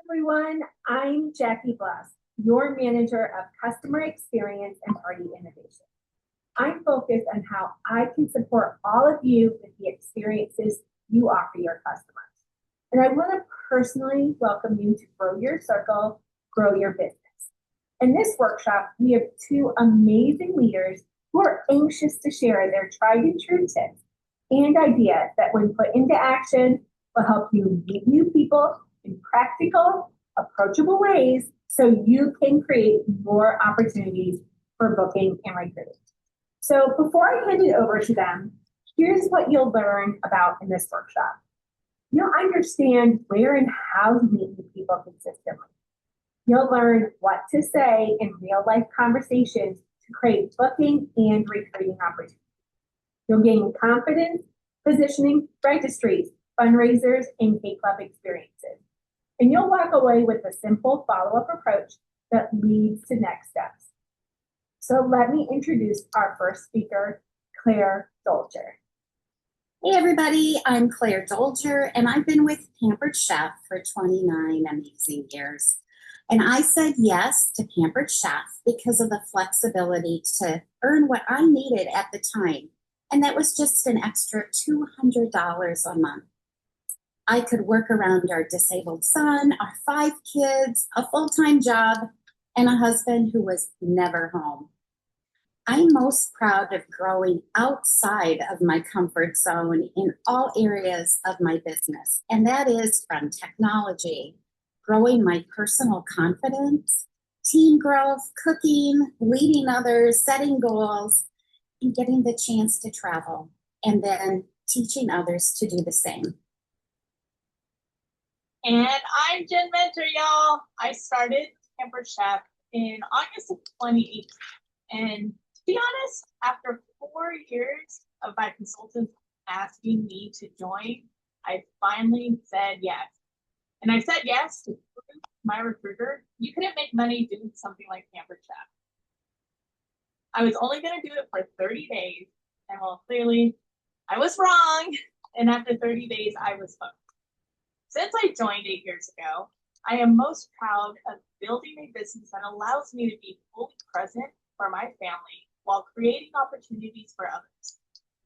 Everyone. I'm Jackie Bloss, your manager of customer experience and party innovation. I'm focused on how I can support all of you with the experiences you offer your customers. And I want to personally welcome you to grow your circle, grow your business. In this workshop, we have two amazing leaders who are anxious to share their tried and true tips and ideas that, when put into action, will help you meet new people in practical, approachable ways so you can create more opportunities for booking and recruiting. So before I hand it over to them, here's what you'll learn about in this workshop. You'll understand where and how to meet new people consistently. You'll learn what to say in real life conversations to create booking and recruiting opportunities. You'll gain confidence, positioning, registries, fundraisers, and K-Club experiences. And you'll walk away with a simple follow-up approach that leads to next steps. So let me introduce our first speaker, Claire Dolger. Hey everybody, I'm Claire Dolger, and I've been with Pampered Chef for 29 amazing years. And I said yes to Pampered Chef because of the flexibility to earn what I needed at the time. And that was just an extra $200 a month. I could work around our disabled son, our 5 kids, a full-time job, and a husband who was never home. I'm most proud of growing outside of my comfort zone in all areas of my business, and that is from technology, growing my personal confidence, team growth, cooking, leading others, setting goals, and getting the chance to travel, and then teaching others to do the same. And I'm Jen Mentor, y'all. I started Pampered Chef in August of 2018. And to be honest, after 4 years of my consultants asking me to join, I finally said yes. And I said yes to prove my recruiter you couldn't make money doing something like Pampered Chef. I was only going to do it for 30 days. And well, clearly I was wrong. And after 30 days, I was hooked. Since I joined 8 years ago, I am most proud of building a business that allows me to be fully present for my family while creating opportunities for others.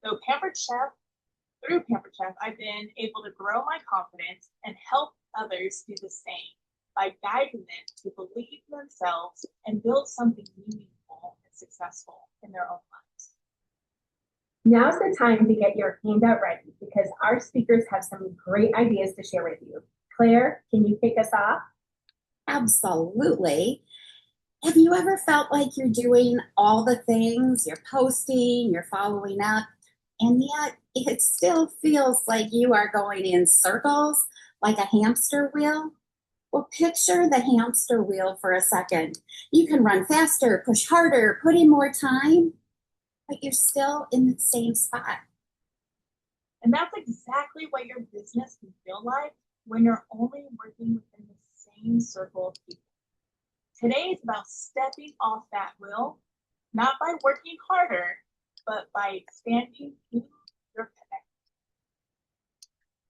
So through Pampered Chef, I've been able to grow my confidence and help others do the same by guiding them to believe in themselves and build something meaningful and successful in their own lives. Now's the time to get your handout ready because our speakers have some great ideas to share with you. Claire, can you kick us off? Absolutely. Have you ever felt like you're doing all the things, you're posting, you're following up, and yet it still feels like you are going in circles like a hamster wheel? Well, picture the hamster wheel for a second. You can run faster, push harder, put in more time, but you're still in the same spot. And that's exactly what your business can feel like when you're only working within the same circle of people. Today is about stepping off that wheel, not by working harder, but by expanding who you're connected.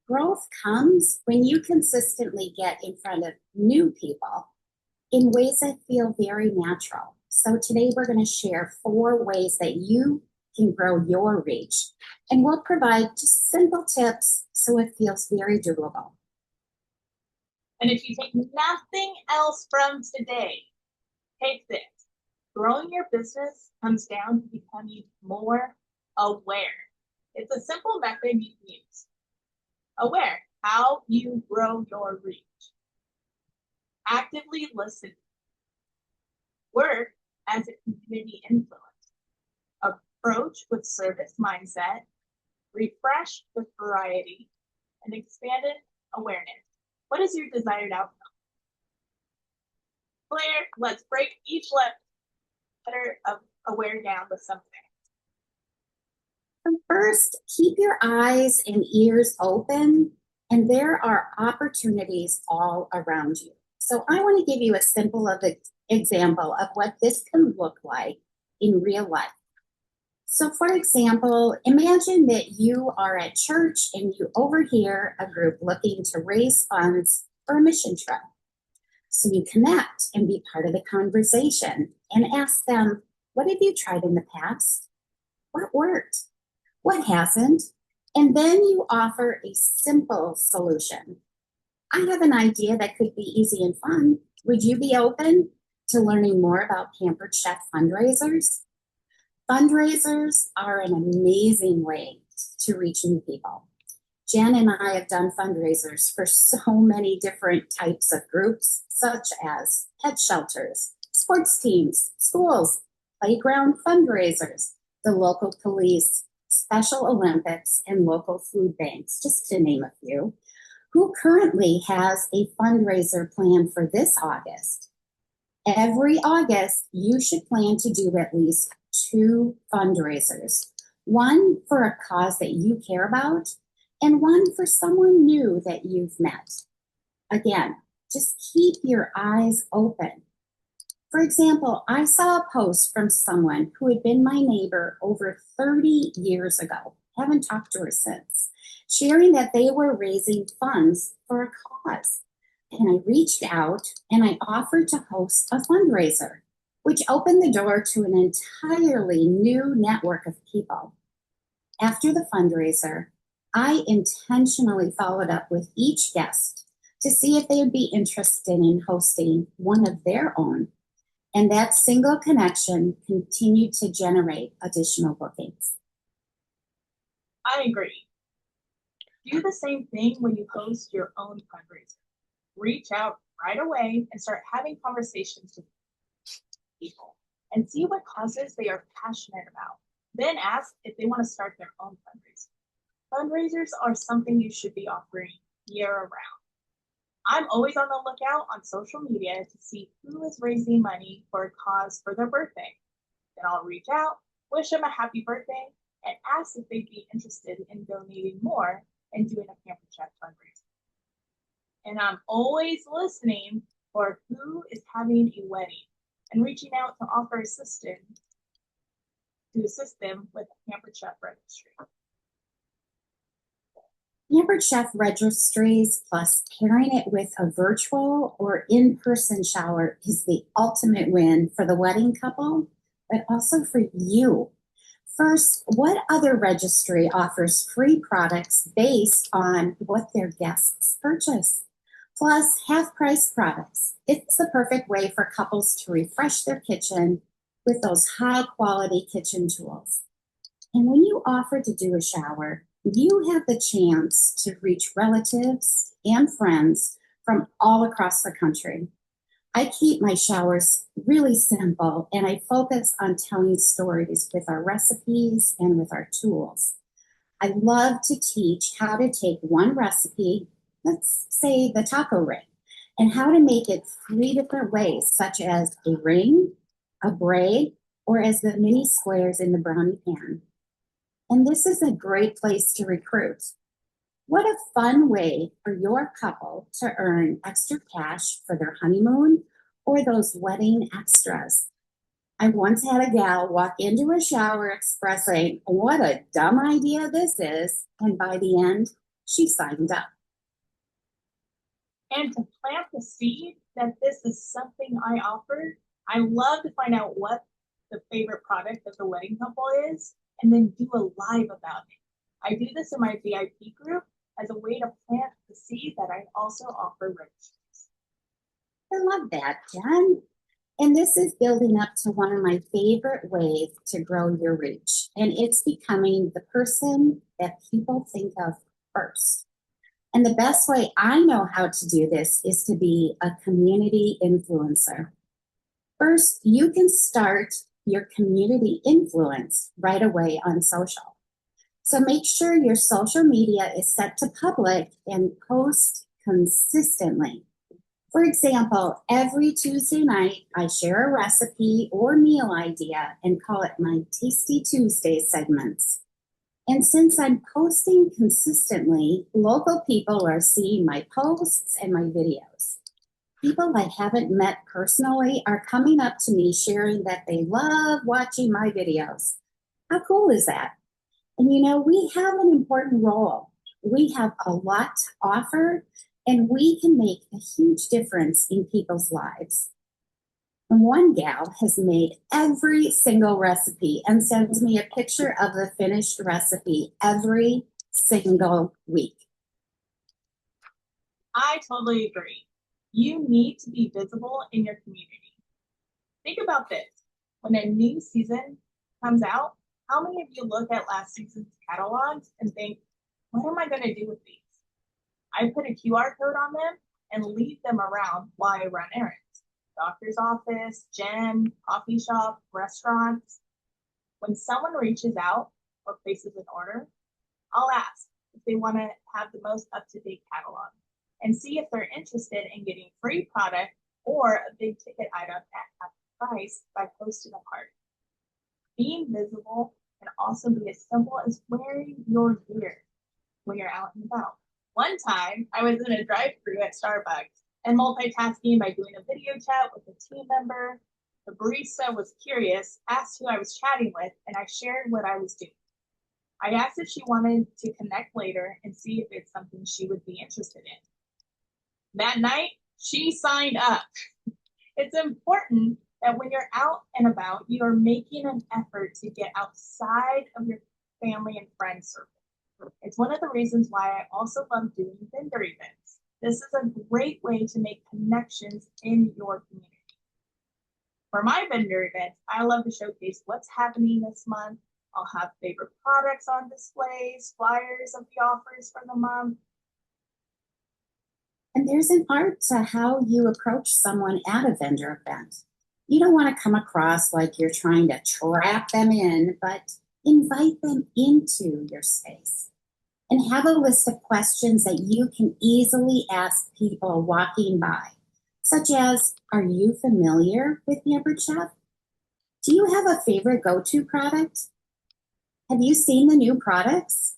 Growth comes when you consistently get in front of new people in ways that feel very natural. So today we're going to share 4 ways that you can grow your reach. And we'll provide just simple tips so it feels very doable. And if you take nothing else from today, take this. Growing your business comes down to becoming more aware. It's a simple method you can use. Aware, how you grow your reach. Actively listen. Work as a community influence. Approach with service mindset. Refresh with variety. And expanded awareness. What is your desired outcome? Claire, let's break each letter of aware down with something. First, keep your eyes and ears open, and there are opportunities all around you. So I want to give you a simple example of what this can look like in real life. So for example, imagine that you are at church and you overhear a group looking to raise funds for a mission trip. So you connect and be part of the conversation and ask them, what have you tried in the past? What worked? What hasn't? And then you offer a simple solution. I have an idea that could be easy and fun. Would you be open to learning more about Pampered Chef fundraisers? Fundraisers are an amazing way to reach new people. Jen and I have done fundraisers for so many different types of groups, such as pet shelters, sports teams, schools, playground fundraisers, the local police, Special Olympics, and local food banks, just to name a few. Who currently has a fundraiser plan for this August? Every August, you should plan to do at least 2 fundraisers. One for a cause that you care about, and one for someone new that you've met. Again, just keep your eyes open. For example, I saw a post from someone who had been my neighbor over 30 years ago. Haven't talked to her since, sharing that they were raising funds for a cause. And I reached out and I offered to host a fundraiser, which opened the door to an entirely new network of people. After the fundraiser, I intentionally followed up with each guest to see if they would be interested in hosting one of their own. And that single connection continued to generate additional bookings. I agree. Do the same thing when you host your own fundraiser. Reach out right away and start having conversations with people and see what causes they are passionate about. Then ask if they want to start their own fundraiser. Fundraisers are something you should be offering year round. I'm always on the lookout on social media to see who is raising money for a cause for their birthday. Then I'll reach out, wish them a happy birthday, and ask if they'd be interested in donating more and doing a Pampered Chef fundraiser. And I'm always listening for who is having a wedding and reaching out to offer assistance to assist them with the Pampered Chef registry. Pampered Chef registries plus pairing it with a virtual or in-person shower is the ultimate win for the wedding couple, but also for you. First, what other registry offers free products based on what their guests purchase? Plus, half-price products. It's the perfect way for couples to refresh their kitchen with those high-quality kitchen tools. And when you offer to do a shower, you have the chance to reach relatives and friends from all across the country. I keep my showers really simple and I focus on telling stories with our recipes and with our tools. I love to teach how to take one recipe, let's say the taco ring, and how to make it 3 different ways, such as a ring, a braid, or as the mini squares in the brownie pan. And this is a great place to recruit. What a fun way for your couple to earn extra cash for their honeymoon or those wedding extras. I once had a gal walk into a shower expressing what a dumb idea this is, and by the end, she signed up. And to plant the seed that this is something I offer, I love to find out what the favorite product of the wedding couple is and then do a live about it. I do this in my VIP group as a way to plant the seed that I also offer registries. I love that, Jen. And this is building up to one of my favorite ways to grow your reach. And it's becoming the person that people think of first. And the best way I know how to do this is to be a community influencer. First, you can start your community influence right away on social. So make sure your social media is set to public and post consistently. For example, every Tuesday night, I share a recipe or meal idea and call it my Tasty Tuesday segments. And since I'm posting consistently, local people are seeing my posts and my videos. People I haven't met personally are coming up to me sharing that they love watching my videos. How cool is that? And you know, we have an important role. We have a lot to offer, And we can make a huge difference in people's lives. And one gal has made every single recipe and sends me a picture of the finished recipe every single week. I totally agree. You need to be visible in your community. Think about this. When a new season comes out, how many of you look at last season's catalogs and think, what am I going to do with these? I put a QR code on them and leave them around while I run errands. Doctor's office, gym, coffee shop, restaurants. When someone reaches out or places an order, I'll ask if they want to have the most up-to-date catalog and see if they're interested in getting free product or a big ticket item at half price by posting a card. Being visible can also be as simple as wearing your gear when you're out and about. One time, I was in a drive-thru at Starbucks and multitasking by doing a video chat with a team member. The barista was curious, asked who I was chatting with, and I shared what I was doing. I asked if she wanted to connect later and see if it's something she would be interested in. That night, she signed up. It's important that when you're out and about, you are making an effort to get outside of your family and friend circle. It's one of the reasons why I also love doing vendor events. This is a great way to make connections in your community. For my vendor events, I love to showcase what's happening this month. I'll have favorite products on displays, flyers of the offers for the month. And there's an art to how you approach someone at a vendor event. You don't want to come across like you're trying to trap them in, but invite them into your space. And have a list of questions that you can easily ask people walking by, such as, are you familiar with Pampered Chef? Do you have a favorite go-to product? Have you seen the new products?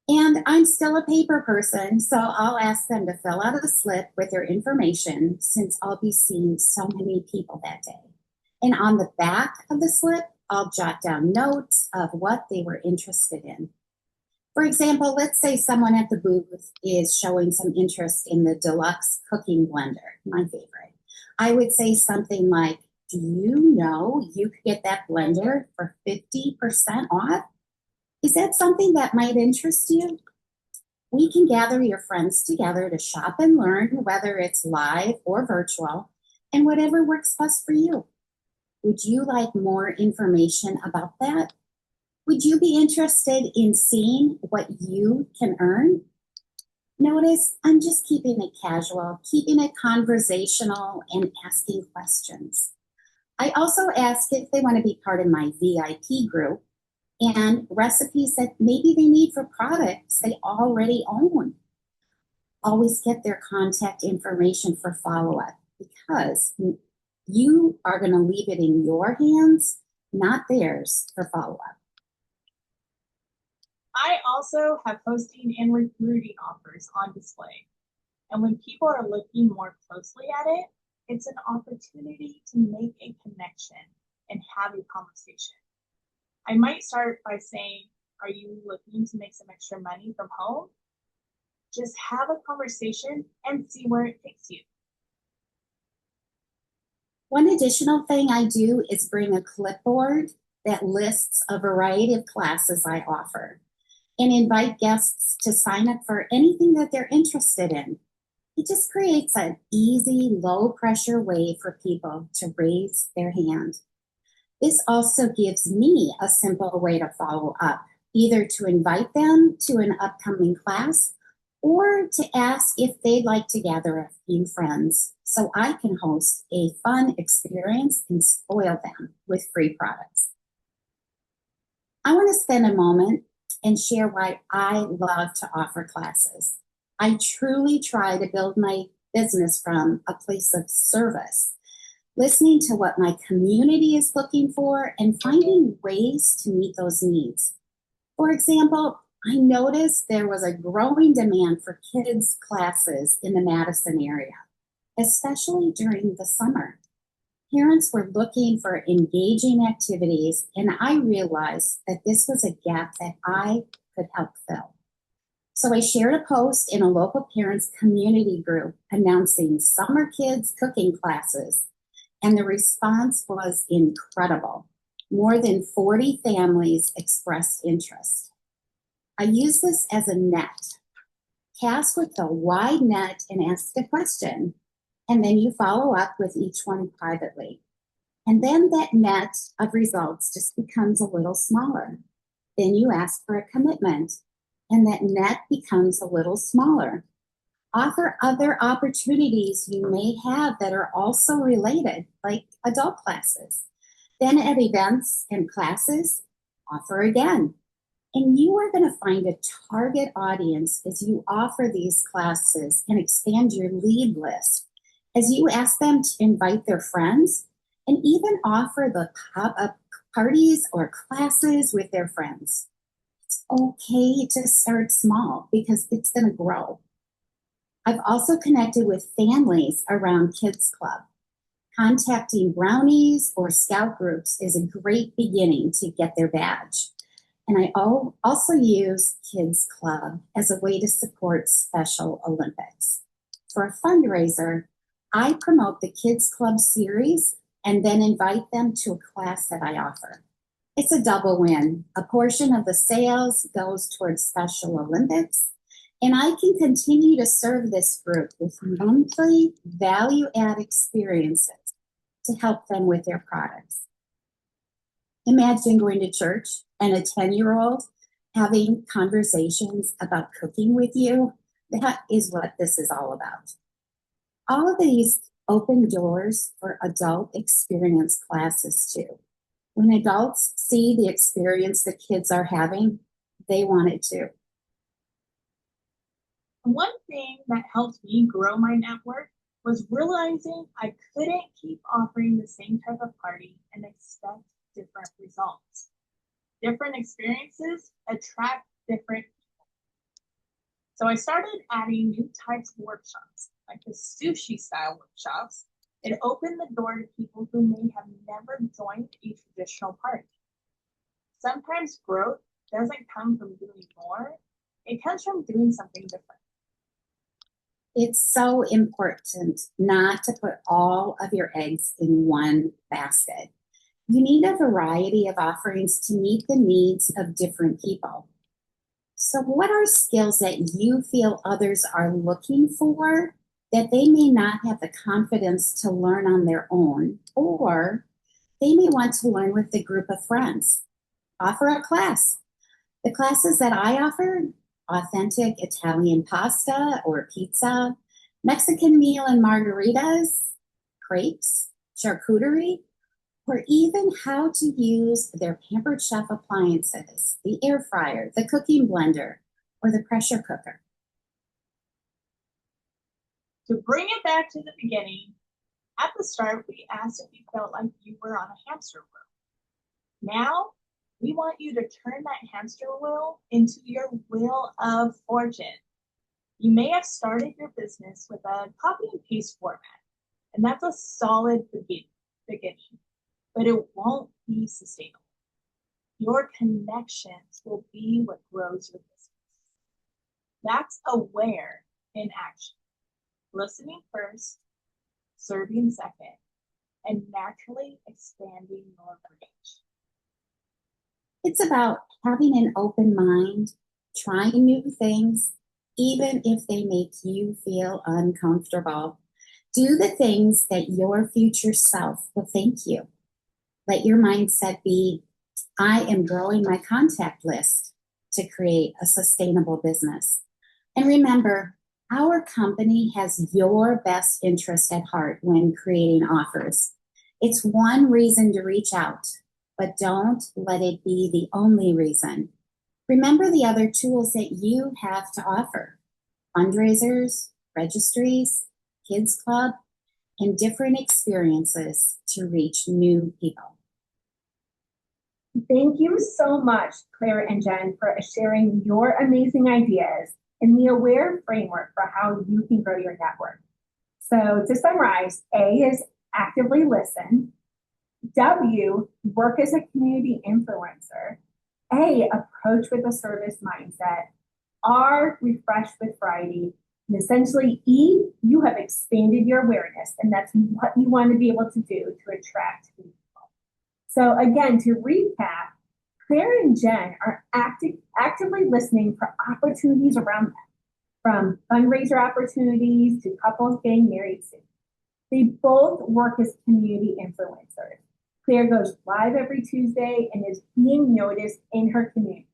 And I'm still a paper person, so I'll ask them to fill out a slip with their information since I'll be seeing so many people that day. And on the back of the slip, I'll jot down notes of what they were interested in. For example, let's say someone at the booth is showing some interest in the deluxe cooking blender, my favorite. I would say something like, do you know you could get that blender for 50% off? Is that something that might interest you? We can gather your friends together to shop and learn, whether it's live or virtual, and whatever works best for you. Would you like more information about that? Would you be interested in seeing what you can earn? Notice I'm just keeping it casual, keeping it conversational, and asking questions. I also ask if they want to be part of my VIP group and recipes that maybe they need for products they already own. Always get their contact information for follow-up because you are going to leave it in your hands, not theirs, for follow-up. I also have hosting and recruiting offers on display. And when people are looking more closely at it, it's an opportunity to make a connection and have a conversation. I might start by saying, are you looking to make some extra money from home? Just have a conversation and see where it takes you. One additional thing I do is bring a clipboard that lists a variety of classes I offer and invite guests to sign up for anything that they're interested in. It just creates an easy, low-pressure way for people to raise their hand. This also gives me a simple way to follow up, either to invite them to an upcoming class or to ask if they'd like to gather a few friends so I can host a fun experience and spoil them with free products. I want to spend a moment and share why I love to offer classes. I truly try to build my business from a place of service, listening to what my community is looking for and finding ways to meet those needs. For example, I noticed there was a growing demand for kids' classes in the Madison area, especially during the summer. Parents were looking for engaging activities, and I realized that this was a gap that I could help fill. So I shared a post in a local parents community group announcing summer kids cooking classes, and the response was incredible. More than 40 families expressed interest. I use this as a net. Cast with a wide net and ask a question, and then you follow up with each one privately. And then that net of results just becomes a little smaller. Then you ask for a commitment, and that net becomes a little smaller. Offer other opportunities you may have that are also related, like adult classes. Then at events and classes, offer again. And you are going to find a target audience as you offer these classes and expand your lead list. As you ask them to invite their friends and even offer the pop-up parties or classes with their friends. It's okay to start small because it's going to grow. I've also connected with families around Kids Club. Contacting brownies or scout groups is a great beginning to get their badge. And I also use Kids Club as a way to support Special Olympics. For a fundraiser, I promote the Kids Club series and then invite them to a class that I offer. It's a double win. A portion of the sales goes towards Special Olympics, and I can continue to serve this group with monthly value-add experiences to help them with their products. Imagine going to church and a 10-year-old having conversations about cooking with you. That is what this is all about. All of these open doors for adult experience classes too. When adults see the experience the kids are having, they want it too. One thing that helped me grow my network was realizing I couldn't keep offering the same type of party and expect different results. Different experiences attract different people. So I started adding new types of workshops, like the sushi style workshops. It opened the door to people who may have never joined a traditional party. Sometimes growth doesn't come from doing more, it comes from doing something different. It's so important not to put all of your eggs in one basket. You need a variety of offerings to meet the needs of different people. So what are skills that you feel others are looking for that they may not have the confidence to learn on their own, or they may want to learn with a group of friends? Offer a class. The classes that I offer, authentic Italian pasta or pizza, Mexican meal and margaritas, crepes, charcuterie, or even how to use their Pampered Chef appliances, the air fryer, the cooking blender, or the pressure cooker. To bring it back to the beginning, at the start, we asked if you felt like you were on a hamster wheel. Now, we want you to turn that hamster wheel into your wheel of fortune. You may have started your business with a copy and paste format, and that's a solid beginning, but it won't be sustainable. Your connections will be what grows your business. That's aware in action. Listening first, serving second, and naturally expanding your reach. It's about having an open mind, trying new things, even if they make you feel uncomfortable. Do the things that your future self will thank you. Let your mindset be, I am growing my contact list to create a sustainable business. And remember, our company has your best interest at heart when creating offers. It's one reason to reach out, but don't let it be the only reason. Remember the other tools that you have to offer: fundraisers, registries, Kids Club, and different experiences to reach new people. Thank you so much, Claire and Jen, for sharing your amazing ideas and the AWARE framework for how you can grow your network. So to summarize, A is actively listen. W, work as a community influencer. A, approach with a service mindset. R, refresh with variety. And essentially, E, you have expanded your awareness, and that's what you want to be able to do to attract people. So again, to recap, Claire and Jen are actively listening for opportunities around them, from fundraiser opportunities to couples getting married soon. They both work as community influencers. Claire goes live every Tuesday and is being noticed in her community.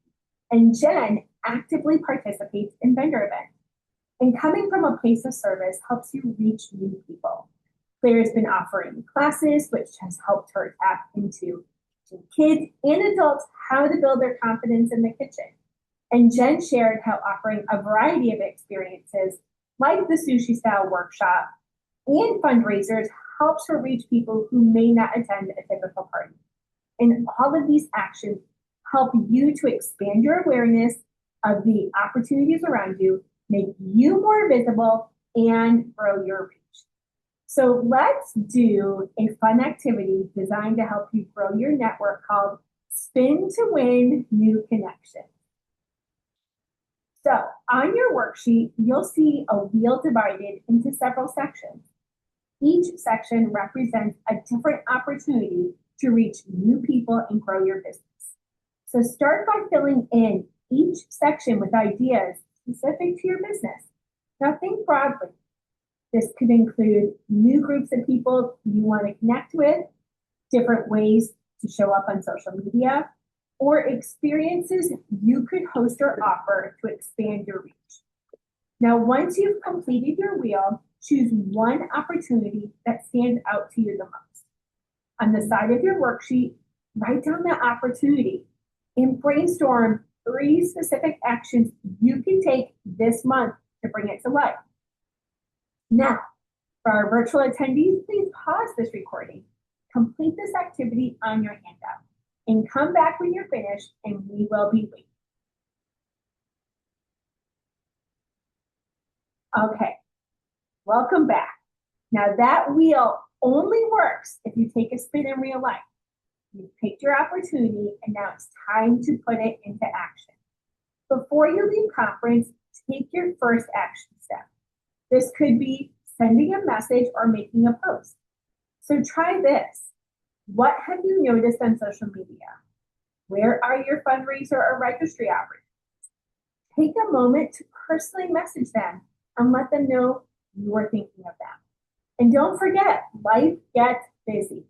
And Jen actively participates in vendor events. And coming from a place of service helps you reach new people. Claire has been offering classes, which has helped her tap into kids and adults how to build their confidence in the kitchen. And Jen shared how offering a variety of experiences, like the sushi style workshop and fundraisers, helps her reach people who may not attend a typical party. And all of these actions help you to expand your awareness of the opportunities around you, make you more visible, and grow your reach. So let's do a fun activity designed to help you grow your network called Spin to Win New Connections. So on your worksheet, you'll see a wheel divided into several sections. Each section represents a different opportunity to reach new people and grow your business. So start by filling in each section with ideas specific to your business. Now think broadly. This could include new groups of people you want to connect with, different ways to show up on social media, or experiences you could host or offer to expand your reach. Now, once you've completed your wheel, choose one opportunity that stands out to you the most. On the side of your worksheet, write down that opportunity and brainstorm 3 specific actions you can take this month to bring it to life. Now, for our virtual attendees, please pause this recording, complete this activity on your handout, and come back when you're finished, and we will be waiting. Okay, welcome back. Now that wheel only works if you take a spin in real life. You've picked your opportunity, and now it's time to put it into action. Before you leave conference, take your first action step. This could be sending a message or making a post. So try this. What have you noticed on social media? Where are your fundraiser or registry opportunities? Take a moment to personally message them and let them know you're thinking of them. And don't forget, life gets busy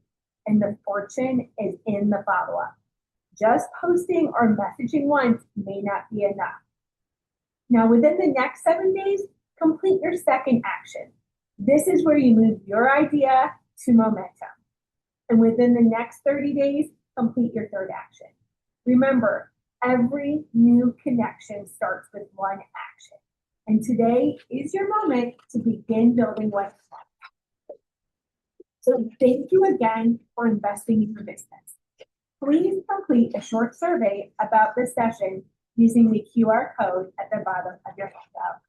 and the fortune is in the follow-up. Just posting or messaging once may not be enough. Now, within the next 7 days, complete your second action. This is where you move your idea to momentum. And within the next 30 days, complete your third action. Remember, every new connection starts with one action. And today is your moment to begin building what's next. So thank you again for investing in your business. Please complete a short survey about this session using the QR code at the bottom of your handout.